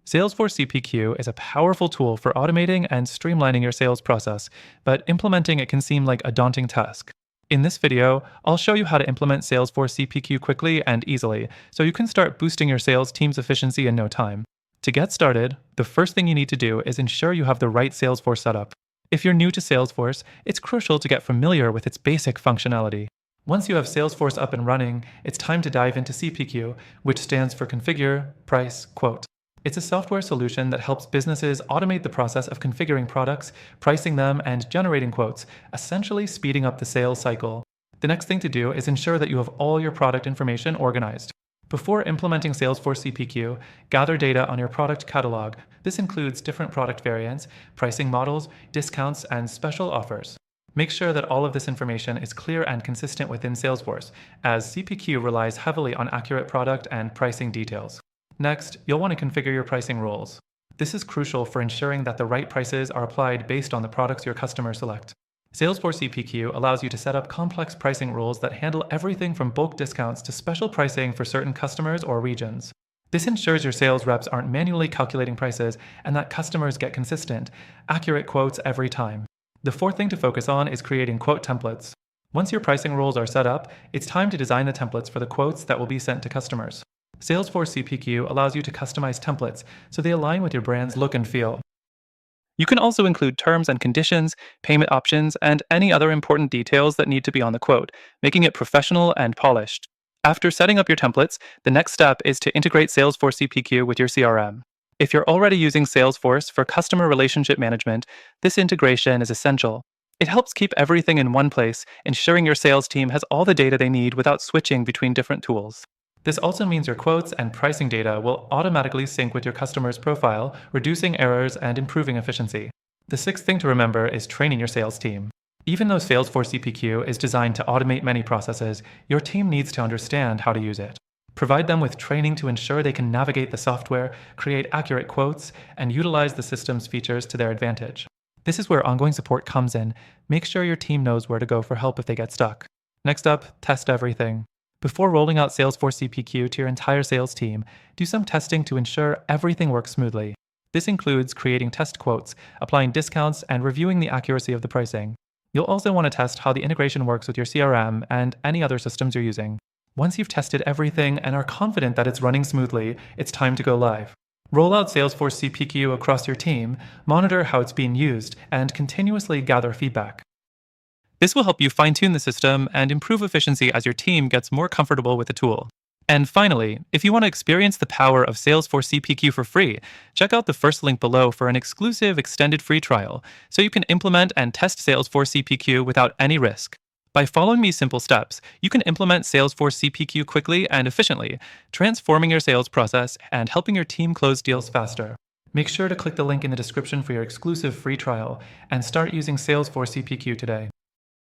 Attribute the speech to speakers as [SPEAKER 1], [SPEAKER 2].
[SPEAKER 1] Salesforce CPQ is a powerful tool for automating and streamlining your sales process, but implementing it can seem like a daunting task. In this video, I'll show you how to implement Salesforce CPQ quickly and easily, so you can start boosting your sales team's efficiency in no time. To get started, the first thing you need to do is ensure you have the right Salesforce setup. If you're new to Salesforce, it's crucial to get familiar with its basic functionality. Once you have Salesforce up and running, it's time to dive into CPQ, which stands for Configure, Price, Quote. It's a software solution that helps businesses automate the process of configuring products, pricing them, and generating quotes, essentially speeding up the sales cycle. The next thing to do is ensure that you have all your product information organized. Before implementing Salesforce CPQ, gather data on your product catalog. This includes different product variants, pricing models, discounts, and special offers. Make sure that all of this information is clear and consistent within Salesforce, as CPQ relies heavily on accurate product and pricing details. Next, you'll want to configure your pricing rules. This is crucial for ensuring that the right prices are applied based on the products your customers select. Salesforce CPQ allows you to set up complex pricing rules that handle everything from bulk discounts to special pricing for certain customers or regions. This ensures your sales reps aren't manually calculating prices and that customers get consistent, accurate quotes every time. The fourth thing to focus on is creating quote templates. Once your pricing rules are set up, it's time to design the templates for the quotes that will be sent to customers. Salesforce CPQ allows you to customize templates so they align with your brand's look and feel. You can also include terms and conditions, payment options, and any other important details that need to be on the quote, making it professional and polished. After setting up your templates, the next step is to integrate Salesforce CPQ with your CRM. If you're already using Salesforce for customer relationship management, this integration is essential. It helps keep everything in one place, ensuring your sales team has all the data they need without switching between different tools. This also means your quotes and pricing data will automatically sync with your customer's profile, reducing errors and improving efficiency. The sixth thing to remember is training your sales team. Even though Salesforce CPQ is designed to automate many processes, your team needs to understand how to use it. Provide them with training to ensure they can navigate the software, create accurate quotes, and utilize the system's features to their advantage. This is where ongoing support comes in. Make sure your team knows where to go for help if they get stuck. Next up, test everything. Before rolling out Salesforce CPQ to your entire sales team, do some testing to ensure everything works smoothly. This includes creating test quotes, applying discounts, and reviewing the accuracy of the pricing. You'll also want to test how the integration works with your CRM and any other systems you're using. Once you've tested everything and are confident that it's running smoothly, it's time to go live. Roll out Salesforce CPQ across your team, monitor how it's being used, and continuously gather feedback. This will help you fine-tune the system and improve efficiency as your team gets more comfortable with the tool. And finally, if you want to experience the power of Salesforce CPQ for free, check out the first link below for an exclusive extended free trial, so you can implement and test Salesforce CPQ without any risk. By following these simple steps, you can implement Salesforce CPQ quickly and efficiently, transforming your sales process and helping your team close deals faster. Make sure to click the link in the description for your exclusive free trial and start using Salesforce CPQ today.